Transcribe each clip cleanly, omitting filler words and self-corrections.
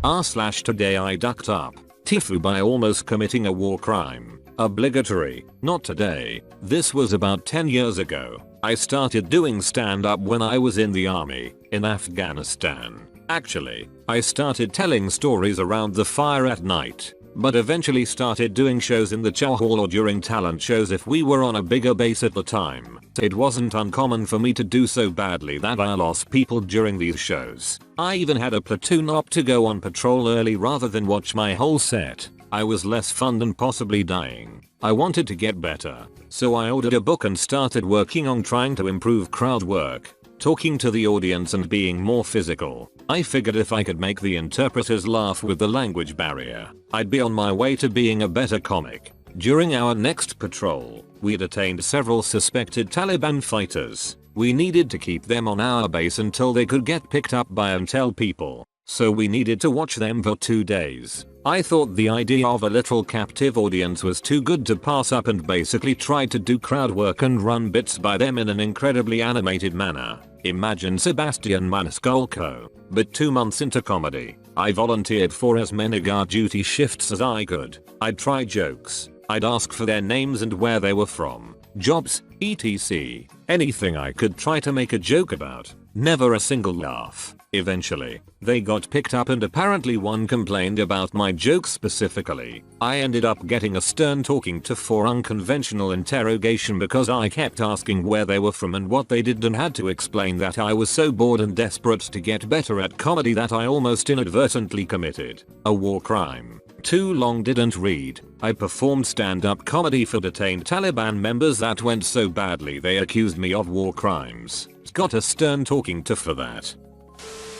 Today I ducked up TIFU by almost committing a war crime. Obligatory. Not today. This was about 10 years ago. I started doing stand-up when I was in the army, in Afghanistan. Actually, I started telling stories around the fire at night, but eventually started doing shows in the chow hall or during talent shows if we were on a bigger base at the time. It wasn't uncommon for me to do so badly that I lost people during these shows. I even had a platoon op to go on patrol early rather than watch my whole set. I was less fun than possibly dying. I wanted to get better, so I ordered a book and started working on trying to improve crowd work, talking to the audience and being more physical. I figured if I could make the interpreters laugh with the language barrier, I'd be on my way to being a better comic. During our next patrol, we detained several suspected Taliban fighters. We needed to keep them on our base until they could get picked up by intel people, so we needed to watch them for 2 days. I thought the idea of a little captive audience was too good to pass up and basically tried to do crowd work and run bits by them in an incredibly animated manner. Imagine Sebastian Maniscalco. But 2 months into comedy, I volunteered for as many guard duty shifts as I could. I'd try jokes. I'd ask for their names and where they were from, jobs, etc. Anything I could try to make a joke about. Never a single laugh. Eventually, they got picked up and apparently one complained about my jokes specifically. I ended up getting a stern talking to for unconventional interrogation because I kept asking where they were from and what they did and had to explain that I was so bored and desperate to get better at comedy that I almost inadvertently committed a war crime. Too long didn't read. I performed stand-up comedy for detained Taliban members that went so badly they accused me of war crimes. Got a stern talking to for that.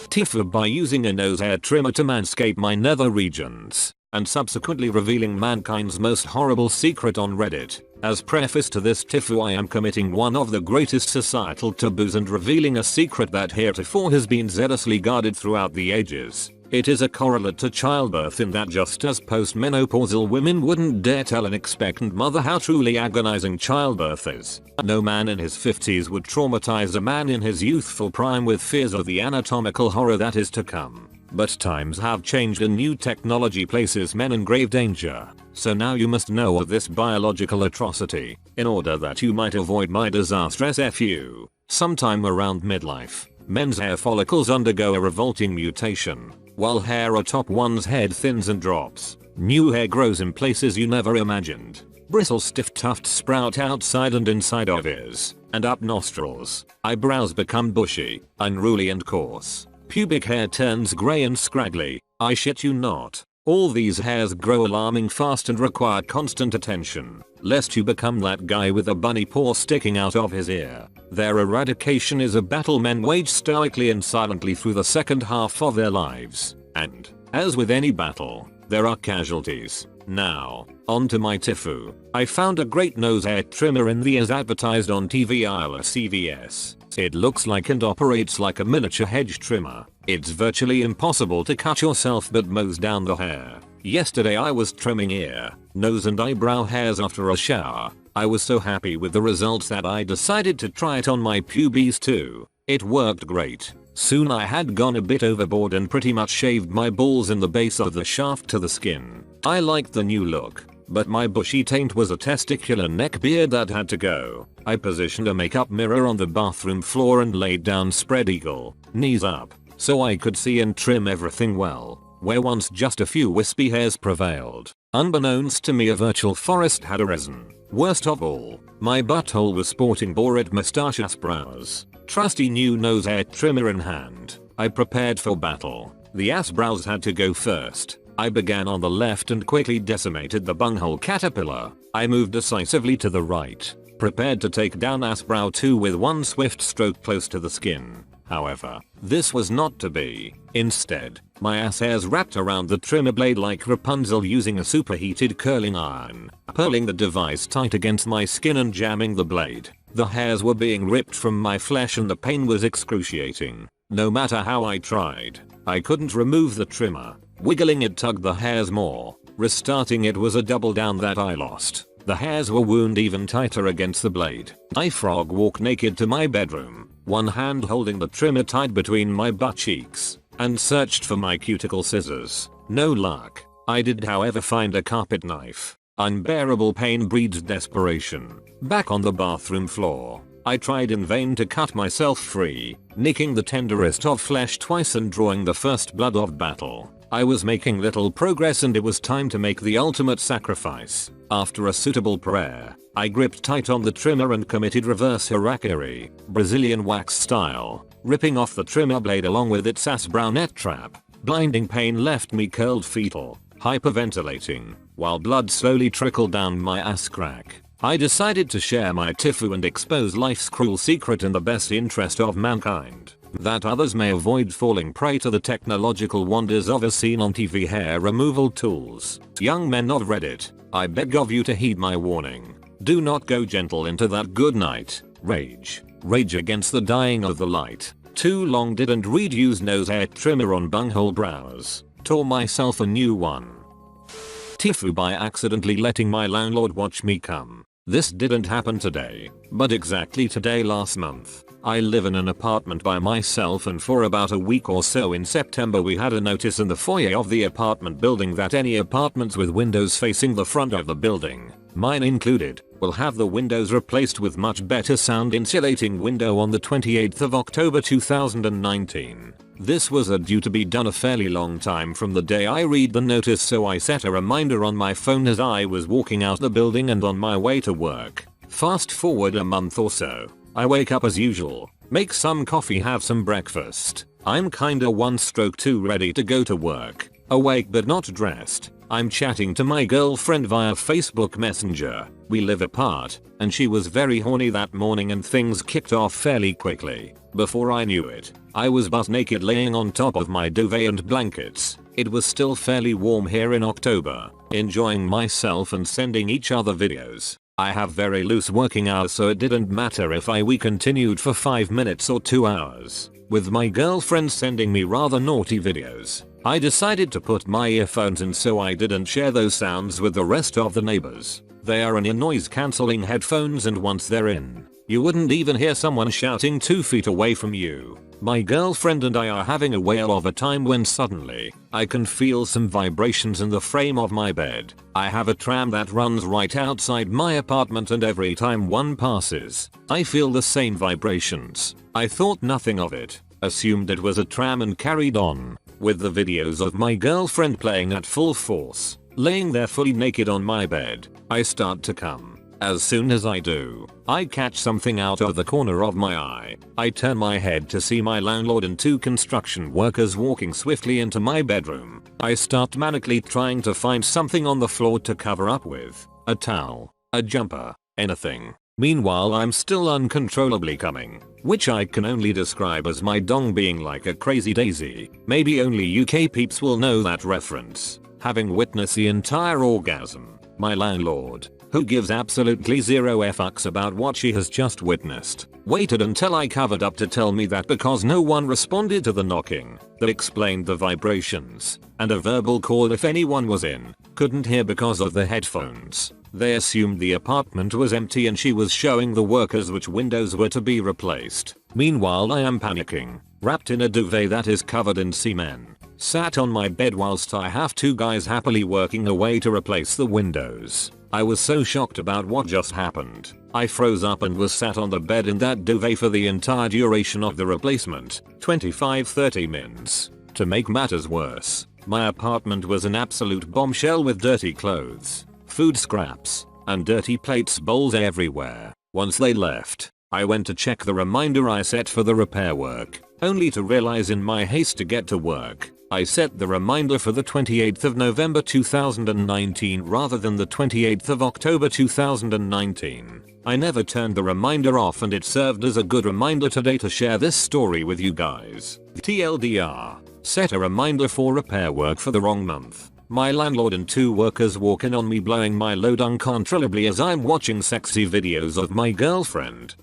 TIFU by using a nose hair trimmer to manscape my nether regions, and subsequently revealing mankind's most horrible secret on Reddit. As preface to this TIFU, I am committing one of the greatest societal taboos and revealing a secret that heretofore has been zealously guarded throughout the ages. It is a correlate to childbirth in that just as postmenopausal women wouldn't dare tell an expectant mother how truly agonizing childbirth is, no man in his 50s would traumatize a man in his youthful prime with fears of the anatomical horror that is to come. But times have changed and new technology places men in grave danger, so now you must know of this biological atrocity, in order that you might avoid my disastrous FU. Sometime around midlife, men's hair follicles undergo a revolting mutation. While hair atop one's head thins and drops, new hair grows in places you never imagined. Bristle stiff tufts sprout outside and inside of ears, and up nostrils. Eyebrows become bushy, unruly and coarse. Pubic hair turns grey and scraggly. I shit you not. All these hairs grow alarming fast and require constant attention, lest you become that guy with a bunny paw sticking out of his ear. Their eradication is a battle men wage stoically and silently through the second half of their lives. And, as with any battle, there are casualties. Now, on to my TIFU. I found a great nose hair trimmer in the as advertised on TV aisle at CVS. It looks like and operates like a miniature hedge trimmer. It's virtually impossible to cut yourself but mows down the hair. Yesterday I was trimming ear, nose and eyebrow hairs after a shower. I was so happy with the results that I decided to try it on my pubes too. It worked great. Soon I had gone a bit overboard and pretty much shaved my balls in the base of the shaft to the skin. I liked the new look, but my bushy taint was a testicular neck beard that had to go. I positioned a makeup mirror on the bathroom floor and laid down spread eagle, knees up, so I could see and trim everything well. Where once just a few wispy hairs prevailed, unbeknownst to me a virtual forest had arisen. Worst of all, my butthole was sporting bored mustache brows. Trusty new nose hair trimmer in hand, I prepared for battle. The ass brows had to go first. I began on the left and quickly decimated the bunghole caterpillar. I moved decisively to the right, prepared to take down ass brow 2 with one swift stroke close to the skin. However, this was not to be. Instead, my ass hairs wrapped around the trimmer blade like Rapunzel using a superheated curling iron, pulling the device tight against my skin and jamming the blade. The hairs were being ripped from my flesh and the pain was excruciating. No matter how I tried, I couldn't remove the trimmer. Wiggling it tugged the hairs more. Restarting it was a double down that I lost. The hairs were wound even tighter against the blade. I frog walked naked to my bedroom, one hand holding the trimmer tight between my butt cheeks. and searched for my cuticle scissors. No luck. I did however find a carpet knife. Unbearable pain breeds desperation. Back on the bathroom floor, I tried in vain to cut myself free, nicking the tenderest of flesh twice and drawing the first blood of battle. I was making little progress and it was time to make the ultimate sacrifice. After a suitable prayer, I gripped tight on the trimmer and committed reverse harakiri, Brazilian wax style, ripping off the trimmer blade along with its ass brownet trap. Blinding pain left me curled fetal, hyperventilating, while blood slowly trickled down my ass crack. I decided to share my TIFU and expose life's cruel secret in the best interest of mankind, that others may avoid falling prey to the technological wonders of as seen on TV hair removal tools. Young men of Reddit, I beg of you to heed my warning. Do not go gentle into that good night. Rage. Rage against the dying of the light. Too long didn't read use nose hair trimmer on bunghole brows. Tore myself a new one. TIFU by accidentally letting my landlord watch me come. This didn't happen today, but exactly today last month. I live in an apartment by myself and for about a week or so in September we had a notice in the foyer of the apartment building that any apartments with windows facing the front of the building, mine included, will have the windows replaced with much better sound insulating window on the 28th of October 2019. This was due to be done a fairly long time from the day I read the notice, so I set a reminder on my phone as I was walking out the building and on my way to work. Fast forward a month or so. I wake up as usual, make some coffee, have some breakfast. I'm kinda 1 stroke too ready to go to work. Awake but not dressed. I'm chatting to my girlfriend via Facebook Messenger. We live apart, and she was very horny that morning and things kicked off fairly quickly. Before I knew it, I was butt naked laying on top of my duvet and blankets. It was still fairly warm here in October, enjoying myself and sending each other videos. I have very loose working hours, so it didn't matter if we continued for 5 minutes or 2 hours. With my girlfriend sending me rather naughty videos, I decided to put my earphones in so I didn't share those sounds with the rest of the neighbors. They are in noise cancelling headphones and once they're in, you wouldn't even hear someone shouting 2 feet away from you. My girlfriend and I are having a whale of a time when suddenly, I can feel some vibrations in the frame of my bed. I have a tram that runs right outside my apartment and every time one passes, I feel the same vibrations. I thought nothing of it, assumed it was a tram and carried on, with the videos of my girlfriend playing at full force. Laying there fully naked on my bed, I start to come. As soon as I do, I catch something out of the corner of my eye. I turn my head to see my landlord and 2 construction workers walking swiftly into my bedroom. I start manically trying to find something on the floor to cover up with. A towel, a jumper, anything. Meanwhile I'm still uncontrollably coming, which I can only describe as my dong being like a crazy daisy. Maybe only UK peeps will know that reference. Having witnessed the entire orgasm, my landlord, who gives absolutely zero fucks about what she has just witnessed, waited until I covered up to tell me that because no one responded to the knocking, that explained the vibrations, and a verbal call if anyone was in, couldn't hear because of the headphones. They assumed the apartment was empty and she was showing the workers which windows were to be replaced. Meanwhile I am panicking, wrapped in a duvet that is covered in semen, sat on my bed whilst I have 2 guys happily working away to replace the windows. I was so shocked about what just happened, I froze up and was sat on the bed in that duvet for the entire duration of the replacement, 25-30 minutes. To make matters worse, my apartment was an absolute bombshell with dirty clothes, food scraps, and dirty plates bowls everywhere. Once they left, I went to check the reminder I set for the repair work, only to realize in my haste to get to work, I set the reminder for the 28th of November 2019 rather than the 28th of October 2019. I never turned the reminder off and it served as a good reminder today to share this story with you guys. TLDR. Set a reminder for repair work for the wrong month. My landlord and 2 workers walk in on me blowing my load uncontrollably as I'm watching sexy videos of my girlfriend.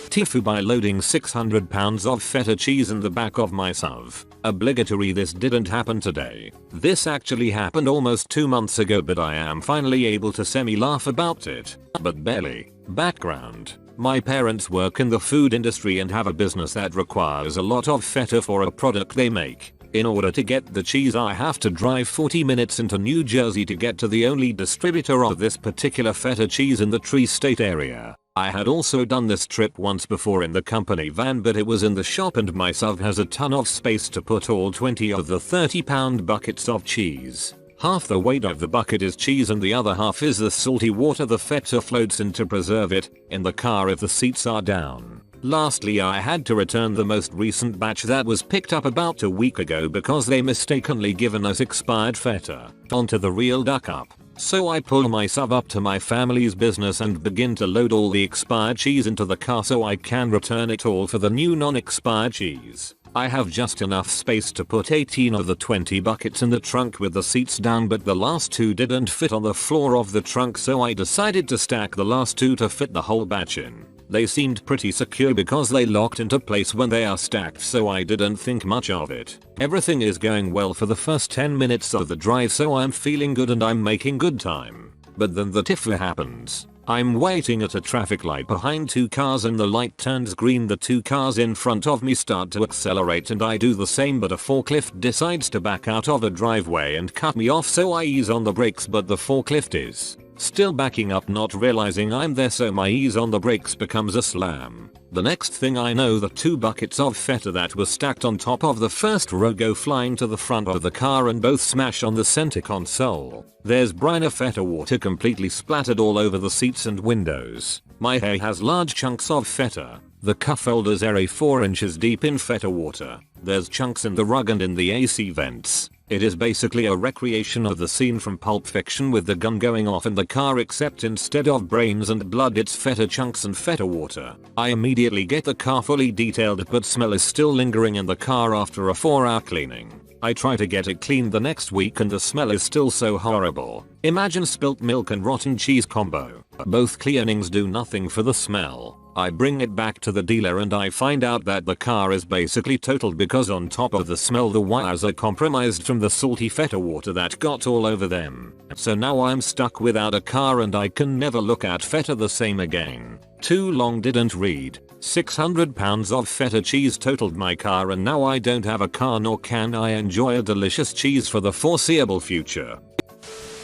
TIFU by loading 600 pounds of feta cheese in the back of my SUV. Obligatory. This didn't happen today. This actually happened almost 2 months ago, but I am finally able to semi-laugh about it. But barely. Background. My parents work in the food industry and have a business that requires a lot of feta for a product they make. In order to get the cheese I have to drive 40 minutes into New Jersey to get to the only distributor of this particular feta cheese in the tri-state area. I had also done this trip once before in the company van, but it was in the shop and my SUV has a ton of space to put all 20 of the 30-pound buckets of cheese. Half the weight of the bucket is cheese and the other half is the salty water the feta floats in to preserve it in the car if the seats are down. Lastly, I had to return the most recent batch that was picked up about a week ago because they mistakenly given us expired feta onto the real duck up. So I pull my SUV up to my family's business and begin to load all the expired cheese into the car so I can return it all for the new non-expired cheese. I have just enough space to put 18 of the 20 buckets in the trunk with the seats down, but the last 2 didn't fit on the floor of the trunk, so I decided to stack the last 2 to fit the whole batch in. They seemed pretty secure because they locked into place when they are stacked, so I didn't think much of it. Everything is going well for the first 10 minutes of the drive, so I'm feeling good and I'm making good time. But then the TIFU happens. I'm waiting at a traffic light behind 2 cars and the light turns green. The 2 cars in front of me start to accelerate and I do the same, but a forklift decides to back out of a driveway and cut me off, so I ease on the brakes, but the forklift is still backing up, not realizing I'm there, so my ease on the brakes becomes a slam. The next thing I know, the 2 buckets of feta that were stacked on top of the first row go flying to the front of the car and both smash on the center console. There's briner feta water completely splattered all over the seats and windows. My hair has large chunks of feta. The cuff holders are 4 inches deep in feta water. There's chunks in the rug and in the AC vents. It is basically a recreation of the scene from Pulp Fiction with the gun going off in the car, except instead of brains and blood it's feta chunks and feta water. I immediately get the car fully detailed, but smell is still lingering in the car after a 4-hour cleaning. I try to get it cleaned the next week and the smell is still so horrible. Imagine spilt milk and rotten cheese combo. Both cleanings do nothing for the smell. I bring it back to the dealer and I find out that the car is basically totaled because on top of the smell the wires are compromised from the salty feta water that got all over them. So now I'm stuck without a car and I can never look at feta the same again. Too long didn't read. 600 pounds of feta cheese totaled my car and now I don't have a car, nor can I enjoy a delicious cheese for the foreseeable future.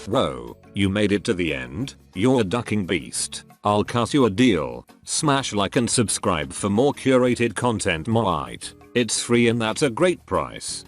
Whoa, you made it to the end? You're a ducking beast. I'll cut you a deal. Smash like and subscribe for more curated content. It's free and that's a great price.